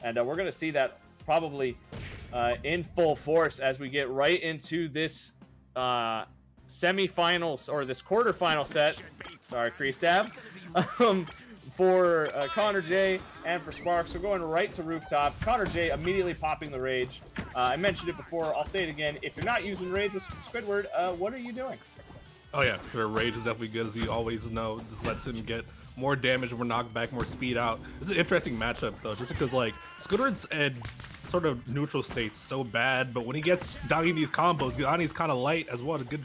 And we're going to see that probably in full force as we get right into this semifinals or this quarterfinal set. Sorry, crease dab. For connorjay and for Sparx. We're going right to rooftop. connorjay immediately popping the rage. I mentioned it before. I'll say it again. If you're not using rage with Squidward, what are you doing? Oh yeah, sure. Rage is definitely good, as you always know. Just lets him get more damage, more knockback, more speed out. It's an interesting matchup though, just because like Squidward's sort of neutral state's so bad, but when he gets Donnie these combos, Donnie's kind of light as well, a good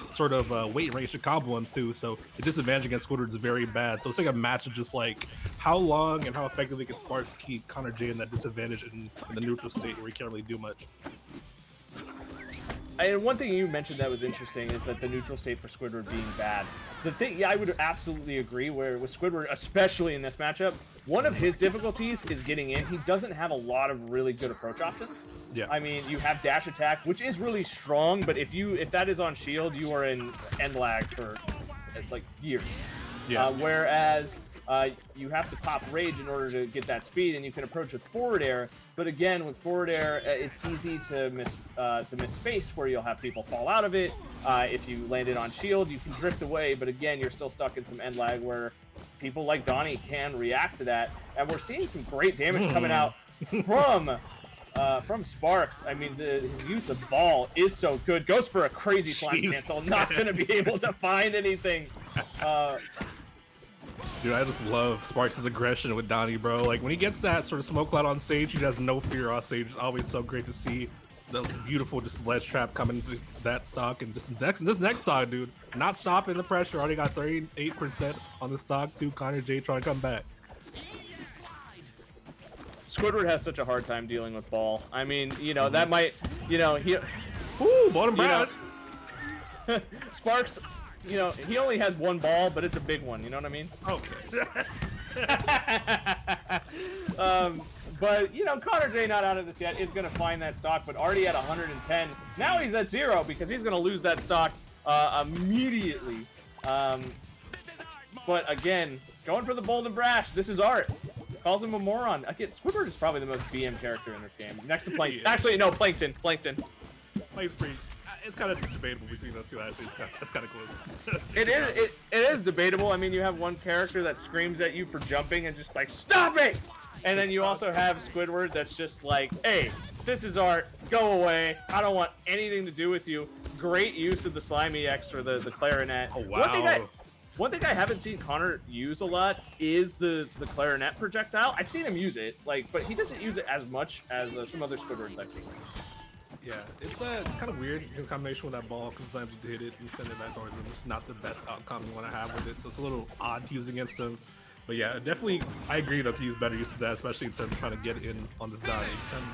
sort of weight range to combo him too. So the disadvantage against Squidward is very bad. So it's like a match of just like how long and how effectively can Sparx keep connorjay in that disadvantage in the neutral state where he can't really do much. And one thing you mentioned that was interesting is that the neutral state for Squidward being bad. The thing, yeah, I would absolutely agree. Where with Squidward, especially in this matchup, one of his difficulties is getting in. He doesn't have a lot of really good approach options. Yeah. I mean, you have dash attack, which is really strong, but if that is on shield, you are in end lag for like years. Yeah. Whereas you have to pop rage in order to get that speed, and you can approach with forward air. But again, with forward air, it's easy to miss space where you'll have people fall out of it. If you land it on shield, you can drift away, but again, you're still stuck in some end lag where people like Donnie can react to that. And we're seeing some great damage coming out from Sparx. I mean, his use of ball is so good. Goes for a crazy slime cancel. Not going to be able to find anything. Dude, I just love Sparx's aggression with Donnie, bro. Like, when he gets that sort of smoke cloud on stage, he has no fear off stage. It's always so great to see the beautiful just ledge trap coming to that stock. And this next stock, dude, not stopping the pressure. Already got 38% on the stock, too. connorjay trying to come back. Squidward has such a hard time dealing with ball. I mean, you know, that might, you know, Bottom Brad. Sparx, you know, he only has one ball, but it's a big one. You know what I mean? Okay. But, you know, connorjay not out of this yet is going to find that stock, but already at 110. Now he's at 0 because he's going to lose that stock immediately. But again, going for the bold and brash. This is art. Calls him a moron. Again, Squidward is probably the most BM character in this game. Next to Plankton. Yeah. Actually, no, Plankton. Plankton. It's kind of debatable between those two, actually. That's kind of close. It is debatable. I mean, you have one character that screams at you for jumping and just like, stop it! And then you also have Squidward that's just like, hey, this is art. Go away. I don't want anything to do with you. Great use of the Slimy X or the clarinet. Oh, wow. One thing I haven't seen Connor use a lot is the clarinet projectile. I've seen him use it, like, but he doesn't use it as much as some other Squidwards I've seen. Yeah, it's kind of weird in combination with that ball, because sometimes you hit it and send it back towards him. It's not the best outcome you want to have with it, so it's a little odd to use against him. But yeah, definitely, I agree that he's better used to that, especially in terms of trying to get in on this Donnie.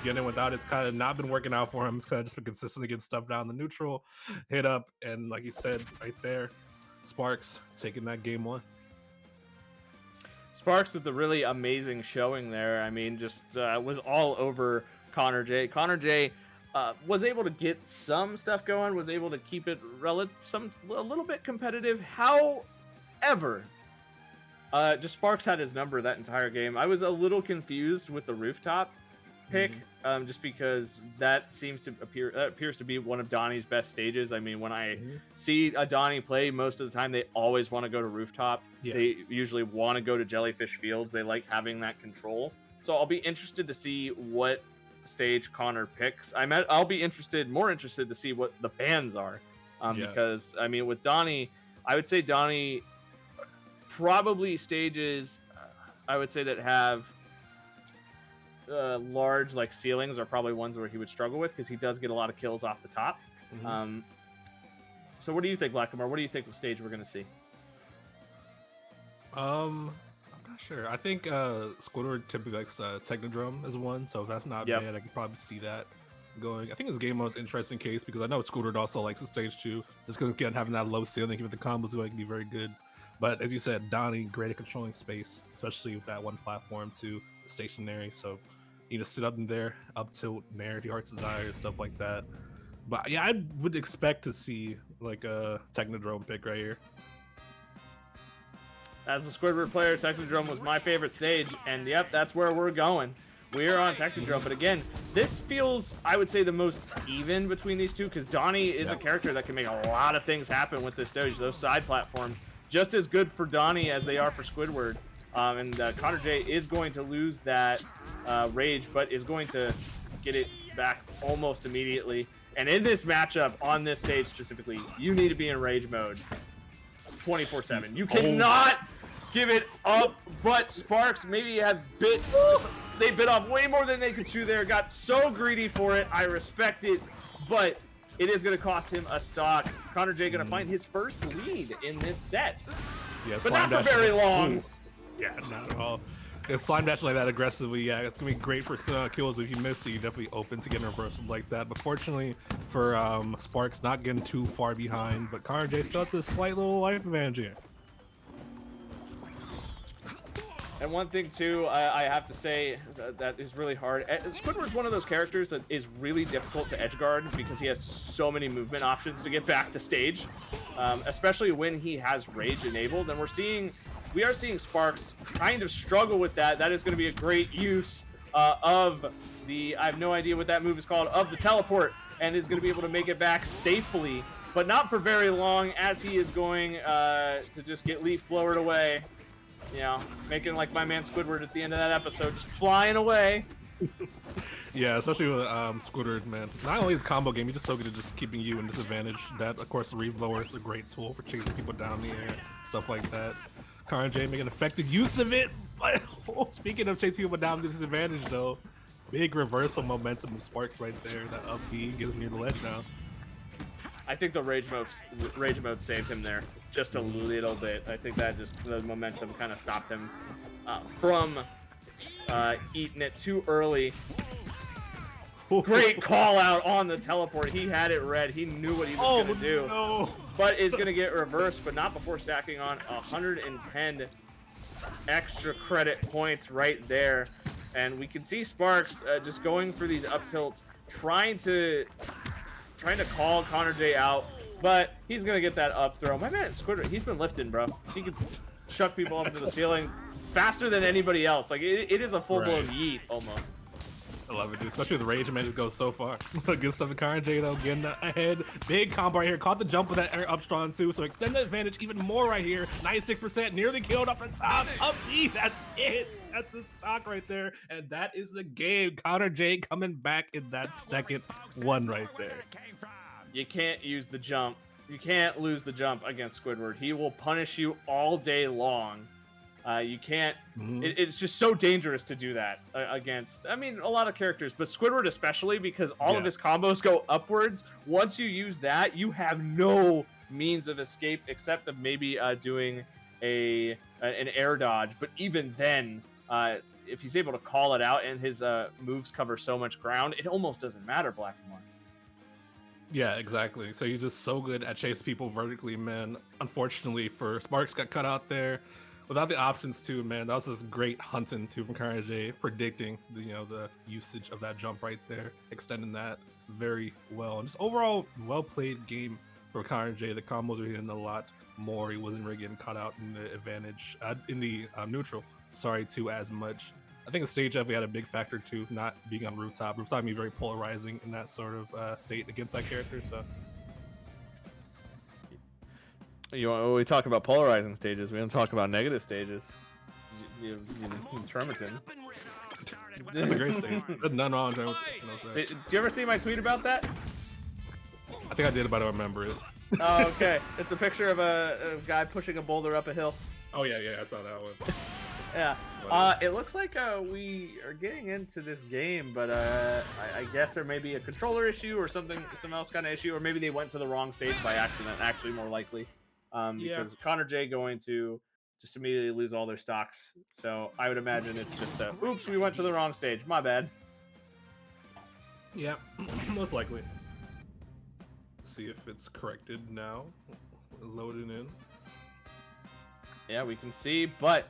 Getting in without it's kind of not been working out for him. It's kind of just been consistent against stuff down the neutral, hit up, and like you said right there, Sparx taking that game one. Sparx with a really amazing showing there. I mean, just was all over connorjay. connorjay was able to get some stuff going, was able to keep it a little bit competitive. However, just Sparx had his number that entire game. I was a little confused with the rooftop pick, just because that seems to appears to be one of Donnie's best stages. I mean, when I see a Donnie play, most of the time they always want to go to rooftop. Yeah. They usually want to go to Jellyfish Fields. They like having that control. So I'll be interested to see what stage Connor picks. I'll be more interested to see what the bans are, because I mean, with Donnie, I would say Donnie probably stages I would say that have large like ceilings are probably ones where he would struggle with, because he does get a lot of kills off the top. So what do you think, Blackamore? What do you think of stage we're going to see? I'm not sure. I think Squidward typically likes Technodrome as one, so if that's not bad, I can probably see that going. I think this game was an interesting case, because I know Squidward also likes the stage 2. Just because, again, having that low ceiling, even the combos going can be very good. But as you said, Donnie, great at controlling space, especially with that one platform to stationary. So you just sit up in there, up tilt, nair, if your heart's desire, stuff like that. But yeah, I would expect to see like a Technodrome pick right here. As a Squidward player, Technodrome was my favorite stage, and yep, that's where we're going. We're on Technodrome, but again, this feels, I would say, the most even between these two, because Donnie is a character that can make a lot of things happen with this stage. Those side platforms, just as good for Donnie as they are for Squidward. And connorjay is going to lose that rage, but is going to get it back almost immediately. And in this matchup, on this stage specifically, you need to be in rage mode 24/7. You cannot give it up, but Sparx maybe have they bit off way more than they could chew there. Got so greedy for it. I respect it, but it is going to cost him a stock. connorjay going to find his first lead in this set, but not for very long. Ooh. Yeah, not at all. If slime dash like that aggressively, yeah, it's gonna be great for kills. If you miss, so you're definitely open to getting a reversal like that. But fortunately for Sparx, not getting too far behind, but connorjay still has a slight little life advantage here. And one thing too, I have to say that is really hard. Squidward's one of those characters that is really difficult to edge guard because he has so many movement options to get back to stage, especially when he has rage enabled. And we are seeing Sparx kind of struggle with that. That is going to be a great use of the, I have no idea what that move is called, of the teleport, and is going to be able to make it back safely, but not for very long, as he is going to just get leaf blowered away. You know, making like my man Squidward at the end of that episode, just flying away. Yeah, especially with Squidward, man. Not only his combo game, he's just so good at just keeping you in disadvantage. That, of course, the Reef Blower is a great tool for chasing people down the air, stuff like that. connorjay making effective use of it. But speaking of chasing people down the disadvantage, though, big reversal momentum of Sparx right there. That up B gives me the ledge now. I think the rage mode saved him there just a little bit. I think that just the momentum kind of stopped him from eating it too early. Great call out on the teleport. He had it read. He knew what he was going to do. No. But it's going to get reversed, but not before stacking on 110 extra credit points right there. And we can see Sparx just going through these up tilts, trying to call connorjay out, but he's gonna get that up throw. My man Squidward, he's been lifting, bro. He can chuck people up to the ceiling faster than anybody else. Like it is a full-blown yeet almost. I love it, dude. Especially with the rage, man, just goes so far. Good stuff with connorjay, though, getting ahead. Big combo right here. Caught the jump with that air up strong, too. So extend the advantage even more right here. 96%, nearly killed off the top. Up E, that's it. That's the stock right there. And that is the game. connorjay coming back in that second one right there. You can't use the jump. You can't lose the jump against Squidward. He will punish you all day long. You can't. It's just so dangerous to do that against, I mean, a lot of characters, but Squidward especially, because all of his combos go upwards. Once you use that, you have no means of escape except of maybe doing an air dodge. But even then, if he's able to call it out and his moves cover so much ground, it almost doesn't matter, Black and White. Yeah, exactly. So he's just so good at chasing people vertically, man. Unfortunately for Sparx, got cut out there. Without the options too, man, that was just great hunting too from connorjay, predicting the usage of that jump right there, extending that very well, and just overall well played game for connorjay. The combos were hitting a lot more. He wasn't really getting caught out in the advantage in the neutral. Sorry, too, as much. I think the stage definitely had a big factor too, not being on rooftop. Rooftop can be very polarizing in that sort of state against that character. So. We talk about polarizing stages. We don't talk about negative stages. You Tremerton. That's a great stage. There's none wrong with Did you ever see my tweet about that? I think I did, but I don't remember it. Oh, okay. It's a picture of a guy pushing a boulder up a hill. Oh yeah, I saw that one. Yeah. It looks like we are getting into this game, but I guess there may be a controller issue or some else kind of issue, or maybe they went to the wrong stage by accident. Actually, more likely. Because connorjay going to just immediately lose all their stocks. So I would imagine it's just oops, we went to the wrong stage. My bad. Yeah, most likely. See if it's corrected now. Loading in. Yeah, we can see, but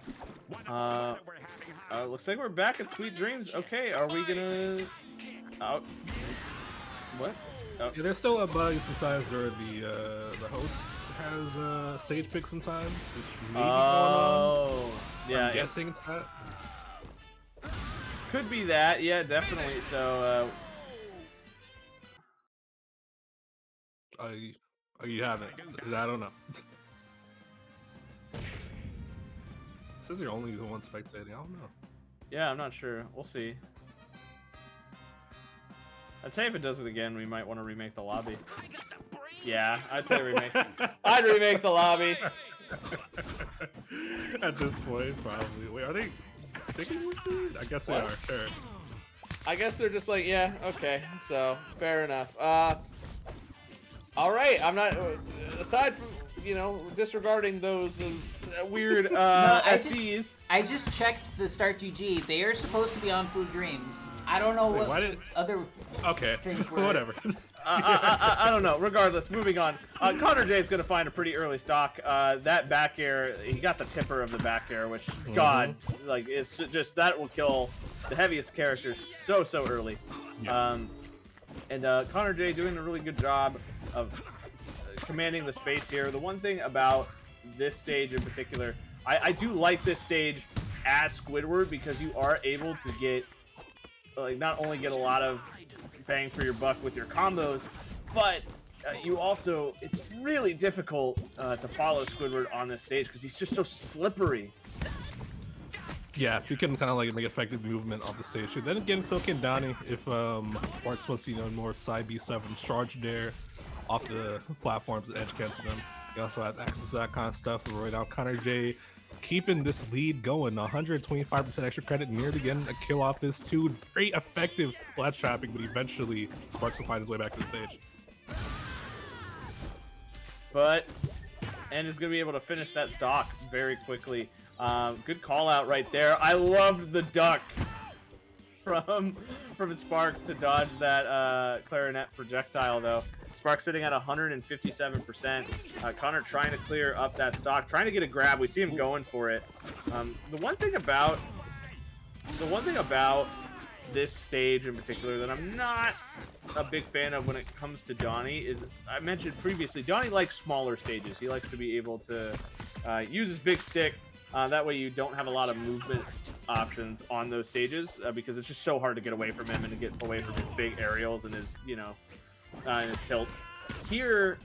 looks like we're back at Sweet Dreams. Okay, are we gonna? What? Oh. Yeah, there's still a bug sometimes where the host has stage pick sometimes, which may be going on. Yeah. I'm guessing it's that. could be that. Yeah, definitely. So. You haven't. I don't know. It says you're only the one spectating. I don't know. Yeah, I'm not sure. We'll see. I'd say if it does it again, we might want to remake the lobby. Yeah, I'd say remake. I'd remake the lobby. At this point, probably. Wait, are they sticking with it? I guess they are. Sure. I guess they're just like, yeah, okay. So fair enough. All right. I'm not. Aside from disregarding those weird SDs. I just checked the Start GG. They are supposed to be on Food Dreams. I don't know what other things were. Whatever. I don't know. Regardless, moving on. connorjay is going to find a pretty early stock. That back air, he got the tipper of the back air, which, God, like, it's just, that will kill the heaviest characters so early. Yeah. And connorjay doing a really good job of commanding the space here. The one thing about this stage in particular, I do like this stage as Squidward because you are able to get, like, not only get a lot of bang for your buck with your combos, but you also, it's really difficult to follow Squidward on this stage because he's just so slippery. Yeah, you can kind of like make effective movement off the stage. Then again, so can Donnie if Sparx wants to more side B7 charge there off the platforms and edge cancel them. He also has access to that kind of stuff. Right now, connorjay keeping this lead going. 125% extra credit, near to getting a kill off this too. Very effective ledge trapping, but eventually Sparx will find his way back to the stage. And is going to be able to finish that stock very quickly. Good call out right there. I loved the duck from Sparx to dodge that clarinet projectile though. Sparx sitting at 157%. Connor trying to clear up that stock, trying to get a grab. We see him going for it. The one thing about this stage in particular that I'm not a big fan of when it comes to Donnie is, I mentioned previously, Donnie likes smaller stages. He likes to be able to use his big stick. That way you don't have a lot of movement options on those stages because it's just so hard to get away from him and to get away from his big aerials and his, and his tilts. Here,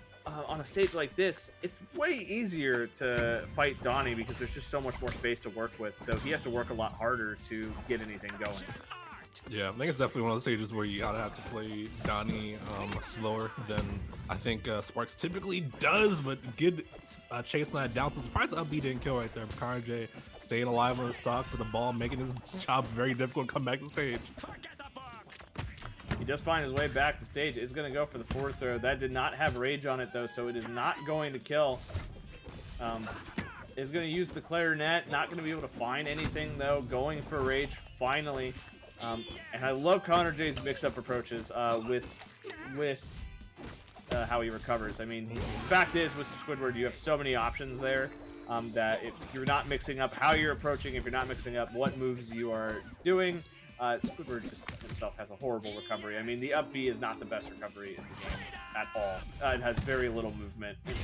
on a stage like this, it's way easier to fight Donnie because there's just so much more space to work with. So he has to work a lot harder to get anything going. Yeah, I think it's definitely one of the stages where you gotta have to play Donnie slower than I think Sparx typically does, but good chasing that down. So surprised the upbeat didn't kill right there. connorjay staying alive on the stock for the ball, making his job very difficult to come back to the stage. He does find his way back to stage. Is going to go for the forward throw. That did not have rage on it though, so it is not going to kill. Is going to use the clarinet. Not going to be able to find anything though. Going for rage finally. And I love connorjay's mix-up approaches with how he recovers. I mean, the fact is with Squidward, you have so many options there that if you're not mixing up how you're approaching, if you're not mixing up what moves you are doing, Squidward just himself has a horrible recovery. I mean, the up B is not the best recovery in the game at all. It has very little movement in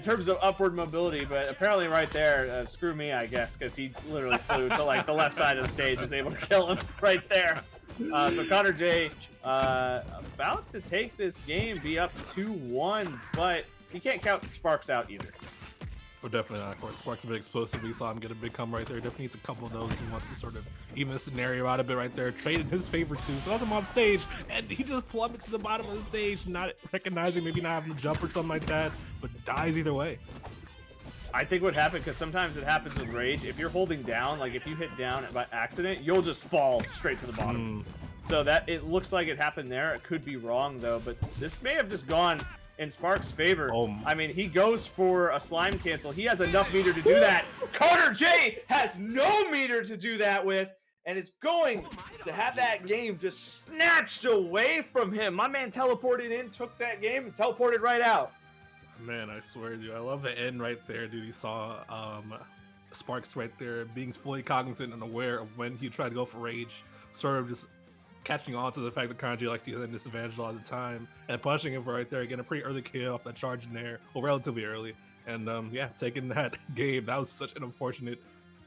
terms of upward mobility, but apparently right there, screw me, I guess, because he literally flew to like the left side of the stage, was able to kill him right there. So connorjay about to take this game, be up 2-1, but you can't count Sparx out either. Well, definitely not. Of course, Sparx a bit explosive. We saw him get a big come right there. Definitely needs a couple of those. He wants to sort of even the scenario out a bit right there. Trade in his favor too. So as I'm off stage, and he just plummets to the bottom of the stage, not recognizing, maybe not having a jump or something like that, but dies either way. I think what happened, because sometimes it happens with rage, if you're holding down, like if you hit down by accident, you'll just fall straight to the bottom. So that it looks like it happened there. It could be wrong though, but this may have just gone in Sparx' favor. I mean, he goes for a slime cancel. He has enough meter to do that. connorjay has no meter to do that with, and is going to have that game just snatched away from him. My man teleported in, took that game, and teleported right out. Man, I swear, dude, I love the end right there, dude. He saw Sparx right there being fully cognizant and aware of when he tried to go for rage, sort of just catching on to the fact that connorjay likes to use that disadvantage a lot of the time and punching him right there, getting a pretty early kill off that charge in there, well, relatively early. And yeah, taking that game, that was such an unfortunate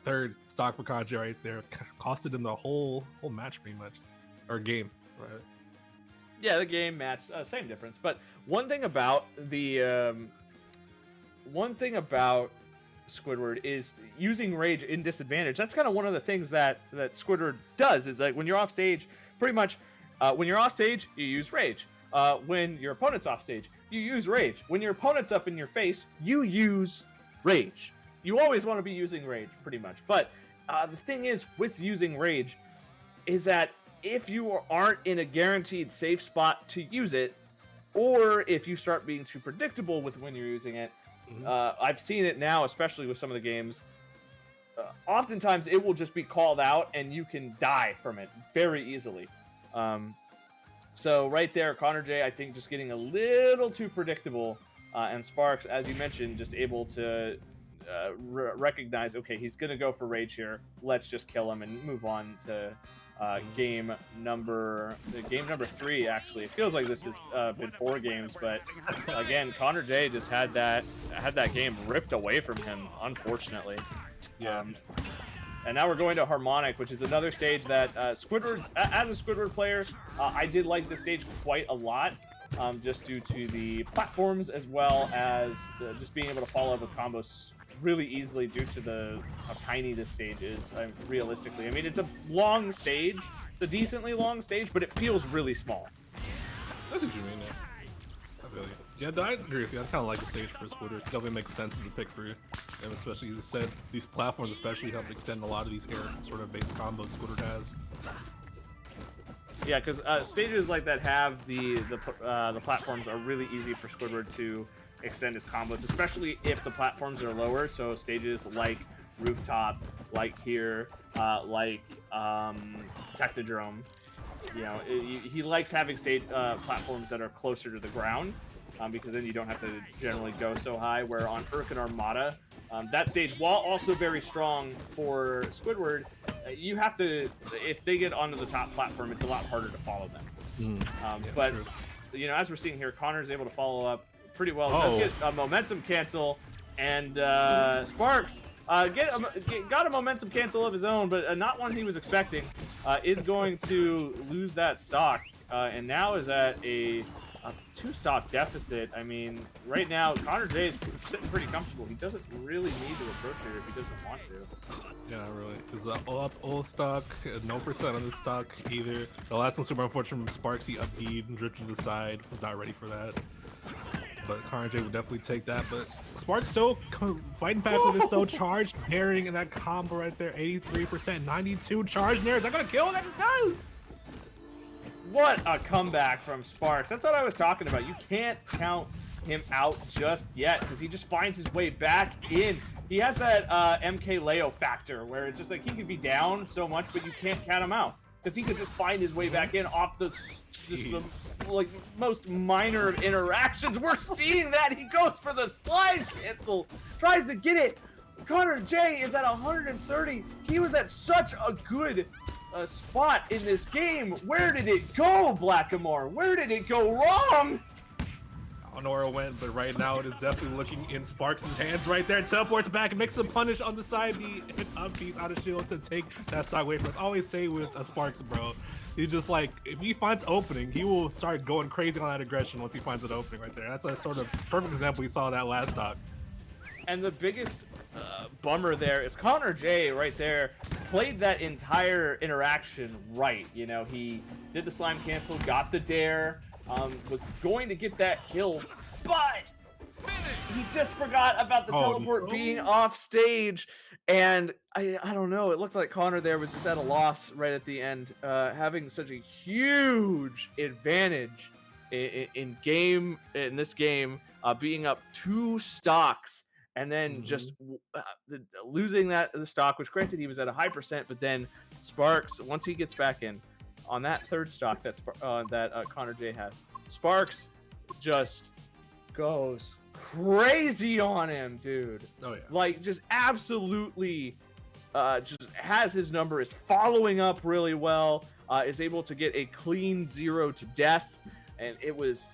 third stock for connorjay right there costed him the whole match pretty much, or game, right? Yeah, the game match, same difference. But one thing about Squidward is using rage in disadvantage. That's kind of one of the things that Squidward does, is like when you're off stage, pretty much when you're off stage, you use rage. When your opponent's off stage, you use rage. When your opponent's up in your face, you use rage. You always want to be using rage, pretty much. But the thing is, with using rage, is that if you aren't in a guaranteed safe spot to use it, or if you start being too predictable with when you're using it, I've seen it now, especially with some of the games. Oftentimes, it will just be called out, and you can die from it very easily. So right there, connorjay, I think, just getting a little too predictable, and Sparx, as you mentioned, just able to recognize, okay, he's gonna go for rage here. Let's just kill him and move on to game number 3. Actually, it feels like this has been 4 games, but again, connorjay just had that game ripped away from him, unfortunately. Yeah. And now we're going to Harmonic, which is another stage that Squidward, as a Squidward player, I did like this stage quite a lot, just due to the platforms, as well as just being able to follow up with combos really easily due to how tiny this stage is, realistically. I mean, it's a long stage. It's a decently long stage, but it feels really small. That's what you mean, yeah. I feel you. Yeah, I agree with you. I kind of like the stage for Squidward. It definitely makes sense as a pick for you. And especially, as you said, these platforms especially help extend a lot of these air sort of base combos Squidward has. Yeah, because stages like that have the platforms are really easy for Squidward to extend his combos, especially if the platforms are lower. So stages like Rooftop, like here, like Technodrome, you know, he likes having stage platforms that are closer to the ground, because then you don't have to generally go so high. Where on Urk and Armada, that stage, while also very strong for Squidward, you have to, if they get onto the top platform, it's a lot harder to follow them. But true. You know, as we're seeing here, Connor's able to follow up pretty well. Does get a momentum cancel, and Sparx got a momentum cancel of his own, but not one he was expecting. Is going to lose that stock, and now is at a 2-stock deficit. I mean, right now, connorjay is sitting pretty comfortable. He doesn't really need to approach it if he doesn't want to. Yeah, not really. Because old stock, no percent on the stock either. The last one super unfortunate from Sparx, he up-beat and drifted to the side. Was not ready for that. But connorjay would definitely take that. But Sparx still fighting back with his so charged pairing and that combo right there. 83%, 92 charge nair. Is that gonna kill? That just does! What a comeback from Sparx. That's what I was talking about. You can't count him out just yet, because he just finds his way back in. He has that MK Leo factor, where it's just like he could be down so much, but you can't count him out, because he could just find his way back in off the like most minor of interactions. We're seeing that he goes for the slide cancel, tries to get it. connorjay is at 130. He was at such a good spot in this game. Where did it go, Blackamore? Where did it go wrong? I don't know where it went, but right now it is definitely looking in Sparx's hands right there. Teleports back and makes a punish on the side B. Hit up piece out of shield to take that stock away from us. I always say with a Sparx, bro, he's just like, if he finds opening, he will start going crazy on that aggression once he finds an opening right there. That's a sort of perfect example we saw that last stock. And the biggest bummer there is connorjay right there played that entire interaction right. You know, he did the slime cancel, got the dare, was going to get that kill, but he just forgot about the teleport being off stage. And I don't know, it looked like Connor there was just at a loss right at the end, having such a huge advantage in this game, being up 2 stocks. And then just losing the stock, which granted he was at a high percent, but then Sparx, once he gets back in on that 3rd stock that connorjay has, Sparx just goes crazy on him, dude. Oh yeah, like just absolutely, just has his number, is following up really well, is able to get a clean 0 to death, and it was